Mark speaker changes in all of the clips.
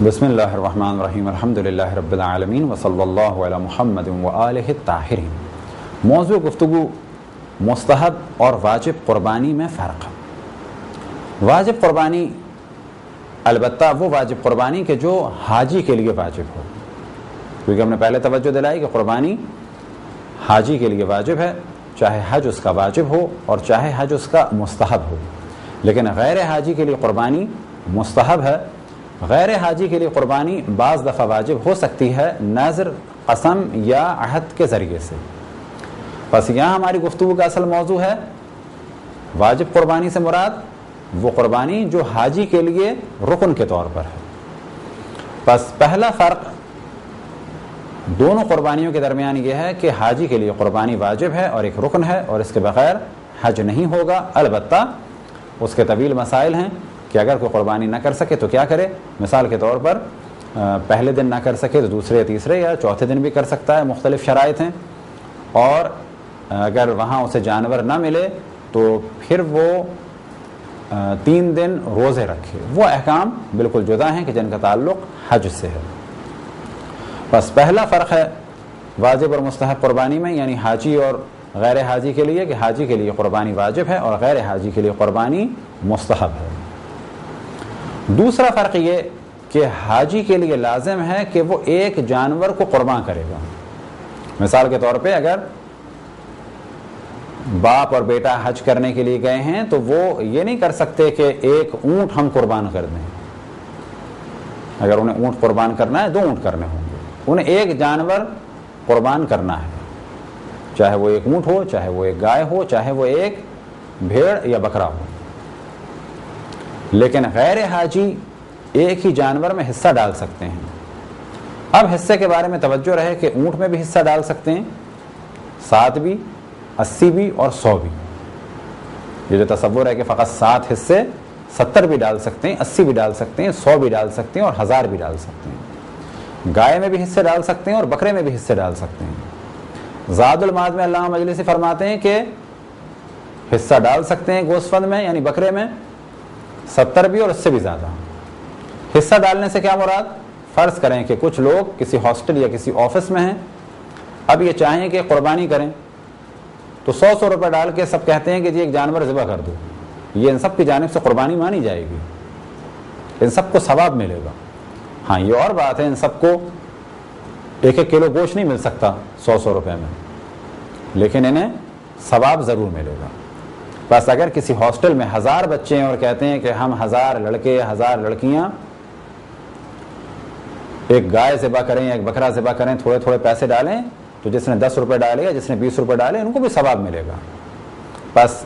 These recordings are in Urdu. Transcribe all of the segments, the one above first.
Speaker 1: بسم اللہ الرحمن الرحیم الحمدللہ رب العالمین وصلی اللہ علی محمد وآلہ الطاہرین۔ موضوع گفتگو مستحب اور واجب قربانی میں فرق۔ واجب قربانی البتہ وہ واجب قربانی کہ جو حاجی کے لیے واجب ہو، کیونکہ ہم نے پہلے توجہ دلائی کہ قربانی حاجی کے لیے واجب ہے، چاہے حج اس کا واجب ہو اور چاہے حج اس کا مستحب ہو، لیکن غیر حاجی کے لیے قربانی مستحب ہے۔ غیر حاجی کے لیے قربانی بعض دفعہ واجب ہو سکتی ہے نذر، قسم یا عہد کے ذریعے سے۔ بس یہاں ہماری گفتگو کا اصل موضوع ہے واجب قربانی سے مراد وہ قربانی جو حاجی کے لیے رکن کے طور پر ہے۔ بس پہلا فرق دونوں قربانیوں کے درمیان یہ ہے کہ حاجی کے لیے قربانی واجب ہے اور ایک رکن ہے اور اس کے بغیر حج نہیں ہوگا، البتہ اس کے طویل مسائل ہیں کہ اگر کوئی قربانی نہ کر سکے تو کیا کرے۔ مثال کے طور پر پہلے دن نہ کر سکے تو دوسرے تیسرے یا چوتھے دن بھی کر سکتا ہے، مختلف شرائط ہیں۔ اور اگر وہاں اسے جانور نہ ملے تو پھر وہ 3 دن روزے رکھے۔ وہ احکام بالکل جدا ہیں کہ جن کا تعلق حج سے ہے۔ بس پہلا فرق ہے واجب اور مستحب قربانی میں، یعنی حاجی اور غیر حاجی کے لیے، کہ حاجی کے لیے قربانی واجب ہے اور غیر حاجی کے لیے قربانی مستحب ہے۔ دوسرا فرق یہ کہ حاجی کے لیے لازم ہے کہ وہ ایک جانور کو قربان کرے گا۔ مثال کے طور پہ اگر باپ اور بیٹا حج کرنے کے لیے گئے ہیں تو وہ یہ نہیں کر سکتے کہ ایک اونٹ ہم قربان کر دیں۔ اگر انہیں اونٹ قربان کرنا ہے 2 اونٹ کرنے ہوں گے، انہیں ایک جانور قربان کرنا ہے، چاہے وہ ایک اونٹ ہو، چاہے وہ ایک گائے ہو، چاہے وہ ایک بھیڑ یا بکرا ہو۔ لیکن غیر حاجی ایک ہی جانور میں حصہ ڈال سکتے ہیں۔ اب حصے کے بارے میں توجہ رہے کہ اونٹ میں بھی حصہ ڈال سکتے ہیں، 7 بھی، 80 بھی اور 100 بھی۔ یہ جو تصور ہے کہ فقط 7 حصے، 70 بھی ڈال سکتے ہیں، 80 بھی ڈال سکتے ہیں، 100 بھی ڈال سکتے ہیں اور 1000 بھی ڈال سکتے ہیں۔ گائے میں بھی حصے ڈال سکتے ہیں اور بکرے میں بھی حصے ڈال سکتے ہیں۔ زاد المعاد میں علامہ مجلسی فرماتے ہیں کہ حصہ ڈال سکتے ہیں گوشت فند میں یعنی بکرے میں 70 بھی اور اس سے بھی زیادہ۔ حصہ ڈالنے سے کیا مراد؟ فرض کریں کہ کچھ لوگ کسی ہاسٹل یا کسی آفس میں ہیں، اب یہ چاہیں کہ قربانی کریں تو 100 روپے ڈال کے سب کہتے ہیں کہ جی ایک جانور ذبح کر دو، یہ ان سب کی جانب سے قربانی مانی جائے گی، ان سب کو ثواب ملے گا۔ ہاں یہ اور بات ہے ان سب کو 1 کلو گوشت نہیں مل سکتا 100 روپے میں، لیکن انہیں ثواب ضرور ملے گا۔ بس اگر کسی ہاسٹل میں 1000 بچے ہیں اور کہتے ہیں کہ ہم 1000 لڑکے 1000 لڑکیاں ایک گائے ذبح کریں یا ایک بکرا ذبح کریں، تھوڑے تھوڑے پیسے ڈالیں، تو جس نے 10 روپے ڈالے یا جس نے 20 روپے ڈالے ان کو بھی ثواب ملے گا۔ بس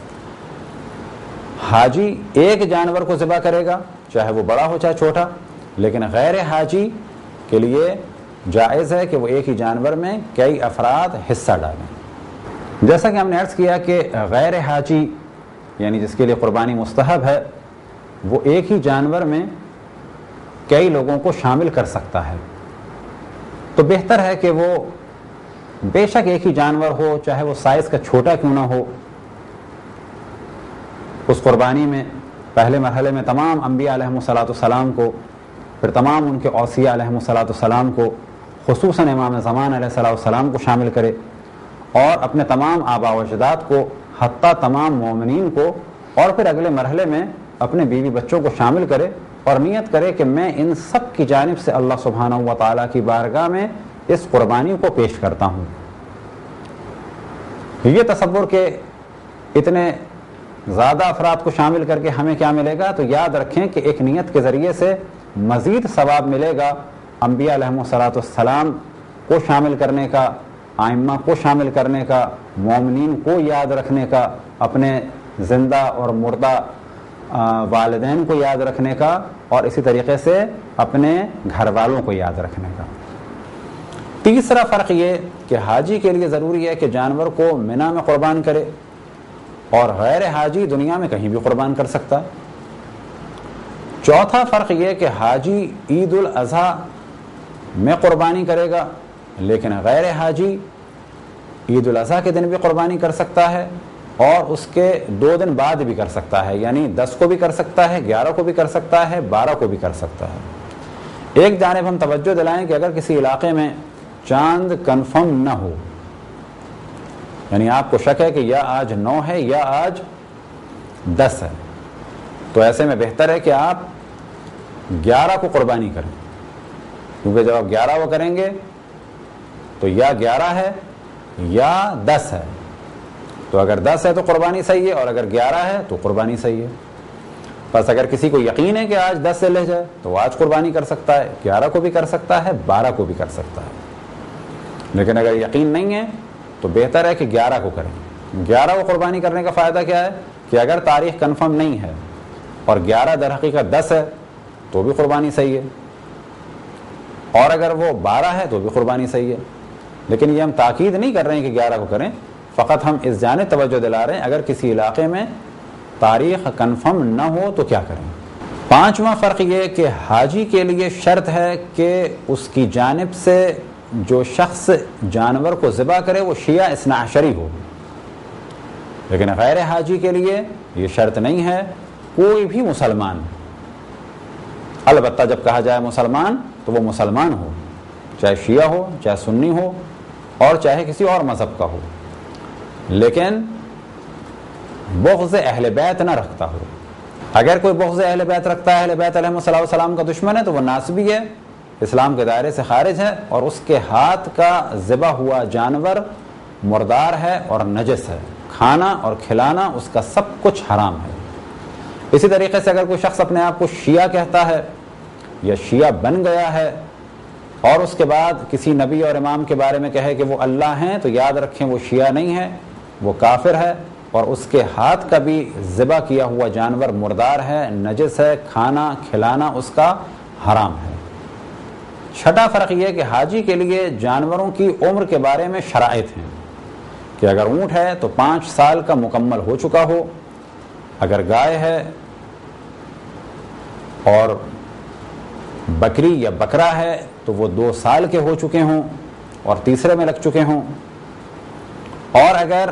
Speaker 1: حاجی ایک جانور کو ذبح کرے گا، چاہے وہ بڑا ہو چاہے چھوٹا، لیکن غیر حاجی کے لیے جائز ہے کہ وہ ایک ہی جانور میں کئی افراد حصہ ڈالیں۔ جیسا کہ ہم نے عرض کیا کہ غیر حاجی یعنی جس کے لیے قربانی مستحب ہے وہ ایک ہی جانور میں کئی لوگوں کو شامل کر سکتا ہے، تو بہتر ہے کہ وہ بے شک ایک ہی جانور ہو، چاہے وہ سائز کا چھوٹا کیوں نہ ہو۔ اس قربانی میں پہلے مرحلے میں تمام انبیاء علیہم السلام کو، پھر تمام ان کے اوصیاء علیہم السلام کو، خصوصاً امام زمان علیہ السلام کو شامل کرے، اور اپنے تمام آباء و اجداد کو، حتیٰ تمام مومنین کو، اور پھر اگلے مرحلے میں اپنے بیوی بچوں کو شامل کرے اور نیت کرے کہ میں ان سب کی جانب سے اللہ سبحانہ و تعالیٰ کی بارگاہ میں اس قربانی کو پیش کرتا ہوں۔ یہ تصور کہ اتنے زیادہ افراد کو شامل کر کے ہمیں کیا ملے گا، تو یاد رکھیں کہ ایک نیت کے ذریعے سے مزید ثواب ملے گا انبیاء علیہم السلام کو شامل کرنے کا، ائمہ کو شامل کرنے کا، مومنین کو یاد رکھنے کا، اپنے زندہ اور مردہ والدین کو یاد رکھنے کا، اور اسی طریقے سے اپنے گھر والوں کو یاد رکھنے کا۔ تیسرا فرق یہ کہ حاجی کے لیے ضروری ہے کہ جانور کو منا میں قربان کرے اور غیر حاجی دنیا میں کہیں بھی قربان کر سکتا ہے۔ چوتھا فرق یہ کہ حاجی عید الاضحیٰ میں قربانی کرے گا، لیکن غیر حاجی عید الاضحیٰ کے دن بھی قربانی کر سکتا ہے اور اس کے 2 دن بعد بھی کر سکتا ہے، یعنی 10 کو بھی کر سکتا ہے، 11 کو بھی کر سکتا ہے، 12 کو بھی کر سکتا ہے۔ ایک جانب ہم توجہ دلائیں کہ اگر کسی علاقے میں چاند کنفرم نہ ہو، یعنی آپ کو شک ہے کہ یا آج 9 ہے یا آج 10 ہے، تو ایسے میں بہتر ہے کہ آپ 11 کو قربانی کریں، کیونکہ جب آپ 11 کو کریں گے تو یا 11 ہے یا 10 ہے، تو اگر 10 ہے تو قربانی صحیح ہے، اور اگر 11 ہے تو قربانی صحیح ہے۔ بس اگر کسی کو یقین ہے کہ آج 10 سے لے جائے تو وہ آج قربانی کر سکتا ہے، 11 کو بھی کر سکتا ہے، 12 کو بھی کر سکتا ہے، لیکن اگر یقین نہیں ہے تو بہتر ہے کہ 11 کو کریں۔ 11 کو قربانی کرنے کا فائدہ کیا ہے کہ اگر تاریخ کنفرم نہیں ہے اور 11 در حقیقت 10 ہے تو بھی قربانی صحیح ہے، اور اگر وہ 12 ہے تو بھی قربانی صحیح ہے۔ لیکن یہ ہم تاکید نہیں کر رہے ہیں کہ 11 کو کریں، فقط ہم اس جانب توجہ دلا رہے ہیں اگر کسی علاقے میں تاریخ کنفرم نہ ہو تو کیا کریں۔ پانچواں فرق یہ کہ حاجی کے لیے شرط ہے کہ اس کی جانب سے جو شخص جانور کو ذبح کرے وہ شیعہ اثنا عشری ہو، لیکن غیر حاجی کے لیے یہ شرط نہیں ہے، کوئی بھی مسلمان، البتہ جب کہا جائے مسلمان تو وہ مسلمان ہو، چاہے شیعہ ہو، چاہے سنی ہو، اور چاہے کسی اور مذہب کا ہو، لیکن بغض اہل بیت نہ رکھتا ہو۔ اگر کوئی بغض اہل بیت رکھتا ہے، اہل بیت علیہ السلام کا دشمن ہے، تو وہ ناسبی ہے، اسلام کے دائرے سے خارج ہے، اور اس کے ہاتھ کا ذبح ہوا جانور مردار ہے اور نجس ہے، کھانا اور کھلانا اس کا سب کچھ حرام ہے۔ اسی طریقے سے اگر کوئی شخص اپنے آپ کو شیعہ کہتا ہے یا شیعہ بن گیا ہے اور اس کے بعد کسی نبی اور امام کے بارے میں کہے کہ وہ اللہ ہیں، تو یاد رکھیں وہ شیعہ نہیں ہے، وہ کافر ہے، اور اس کے ہاتھ کا بھی ذبح کیا ہوا جانور مردار ہے، نجس ہے، کھانا کھلانا اس کا حرام ہے۔ چھٹا فرق یہ کہ حاجی کے لیے جانوروں کی عمر کے بارے میں شرائط ہیں کہ اگر اونٹ ہے تو 5 سال کا مکمل ہو چکا ہو، اگر گائے ہے اور بکری یا بکرا ہے تو وہ 2 سال کے ہو چکے ہوں اور تیسرے میں لگ چکے ہوں، اور اگر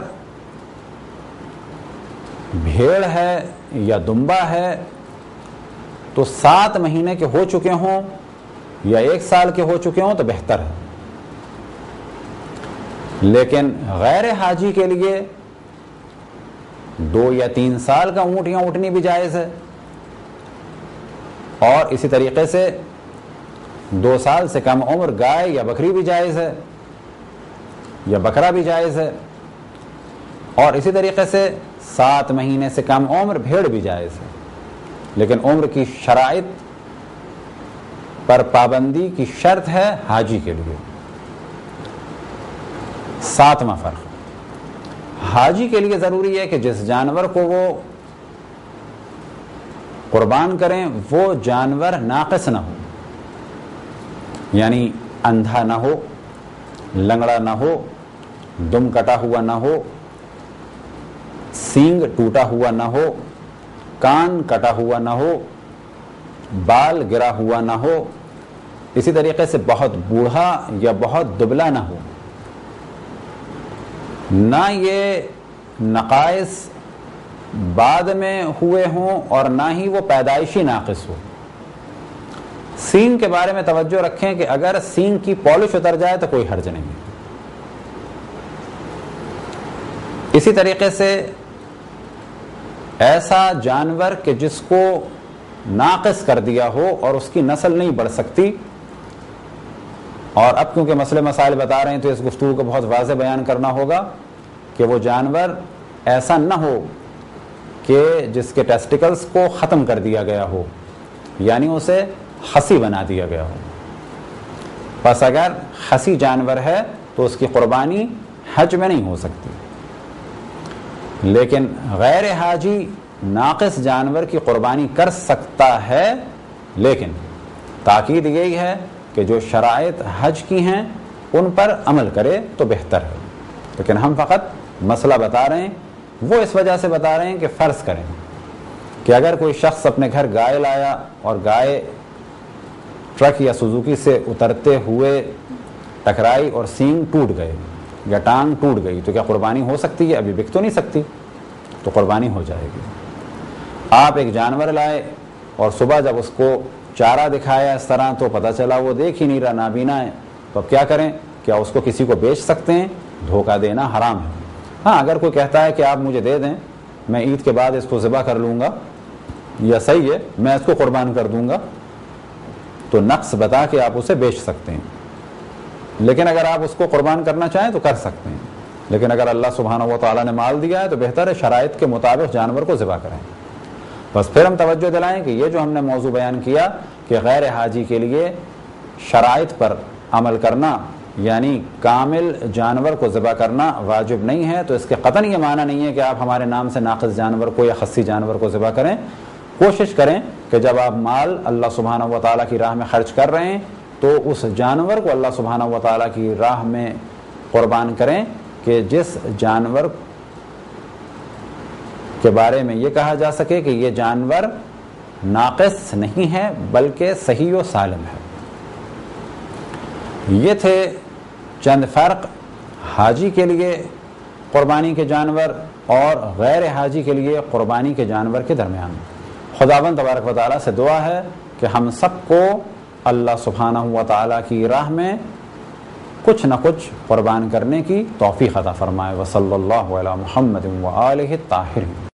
Speaker 1: بھیڑ ہے یا دمبا ہے تو 7 مہینے کے ہو چکے ہوں یا 1 سال کے ہو چکے ہوں تو بہتر ہے۔ لیکن غیر حاجی کے لیے 2 یا 3 سال کا اونٹ یا اونٹنی بھی جائز ہے، اور اسی طریقے سے 2 سال سے کم عمر گائے یا بکری بھی جائز ہے یا بکرا بھی جائز ہے، اور اسی طریقے سے 7 مہینے سے کم عمر بھیڑ بھی جائز ہے، لیکن عمر کی شرائط پر پابندی کی شرط ہے حاجی کے لیے۔ 7واں فرق، حاجی کے لیے ضروری ہے کہ جس جانور کو وہ قربان کریں وہ جانور ناقص نہ ہو، یعنی اندھا نہ ہو، لنگڑا نہ ہو، دم کٹا ہوا نہ ہو، سینگ ٹوٹا ہوا نہ ہو، کان کٹا ہوا نہ ہو، بال گرا ہوا نہ ہو، اسی طریقے سے بہت بوڑھا یا بہت دبلا نہ ہو، نہ یہ نقائص بعد میں ہوئے ہوں اور نہ ہی وہ پیدائشی ناقص ہو۔ سینگ کے بارے میں توجہ رکھیں کہ اگر سینگ کی پالش اتر جائے تو کوئی حرج نہیں ہے۔ اسی طریقے سے ایسا جانور کہ جس کو ناقص کر دیا ہو اور اس کی نسل نہیں بڑھ سکتی، اور اب کیونکہ مسئلے مسائل بتا رہے ہیں تو اس گفتگو کو بہت واضح بیان کرنا ہوگا کہ وہ جانور ایسا نہ ہو کہ جس کے ٹیسٹیکلز کو ختم کر دیا گیا ہو، یعنی اسے خصی بنا دیا گیا ہو۔ بس اگر خصی جانور ہے تو اس کی قربانی حج میں نہیں ہو سکتی، لیکن غیر حاجی ناقص جانور کی قربانی کر سکتا ہے، لیکن تاکید یہی ہے کہ جو شرائط حج کی ہیں ان پر عمل کرے تو بہتر ہے۔ لیکن ہم فقط مسئلہ بتا رہے ہیں، وہ اس وجہ سے بتا رہے ہیں کہ فرض کریں کہ اگر کوئی شخص اپنے گھر گائے لایا اور گائے ٹرک یا سوزوکی سے اترتے ہوئے ٹکرائی اور سینگ ٹوٹ گئے یا ٹانگ ٹوٹ گئی، تو کیا قربانی ہو سکتی ہے؟ ابھی بک تو نہیں سکتی، تو قربانی ہو جائے گی۔ آپ ایک جانور لائے اور صبح جب اس کو چارہ دکھایا اس طرح تو پتہ چلا وہ دیکھ ہی نہیں رہا، نابینا ہے، تو اب کیا کریں؟ کیا اس کو کسی کو بیچ سکتے ہیں؟ دھوکہ دینا حرام ہے۔ ہاں اگر کوئی کہتا ہے کہ آپ مجھے دے دیں، میں عید کے بعد اس کو ذبح کر لوں گا، یا صحیح ہے میں اس کو قربان کر دوں گا، تو نقص بتا کے آپ اسے بیچ سکتے ہیں۔ لیکن اگر آپ اس کو قربان کرنا چاہیں تو کر سکتے ہیں، لیکن اگر اللہ سبحانہ و تعالیٰ نے مال دیا ہے تو بہتر ہے شرائط کے مطابق جانور کو ذبح کریں۔ بس پھر ہم توجہ دلائیں کہ یہ جو ہم نے موضوع بیان کیا کہ غیر حاجی کے لیے شرائط پر عمل کرنا یعنی کامل جانور کو ذبح کرنا واجب نہیں ہے، تو اس کے قطعاً یہ معنی نہیں ہے کہ آپ ہمارے نام سے ناقص جانور کو یا خصی جانور کو ذبح کریں۔ کوشش کریں کہ جب آپ مال اللہ سبحانہ و تعالیٰ کی راہ میں خرچ کر رہے ہیں تو اس جانور کو اللہ سبحانہ و تعالیٰ کی راہ میں قربان کریں کہ جس جانور کے بارے میں یہ کہا جا سکے کہ یہ جانور ناقص نہیں ہے بلکہ صحیح و سالم ہے۔ یہ تھے چند فرق حاجی کے لیے قربانی کے جانور اور غیر حاجی کے لیے قربانی کے جانور کے درمیان۔ خداوند تبارک و تعالیٰ سے دعا ہے کہ ہم سب کو اللہ سبحانہ و تعالیٰ کی راہ میں کچھ نہ کچھ قربان کرنے کی توفیق عطا فرمائے۔ وصلی اللہ علی محمد و آلہ الطاہرین۔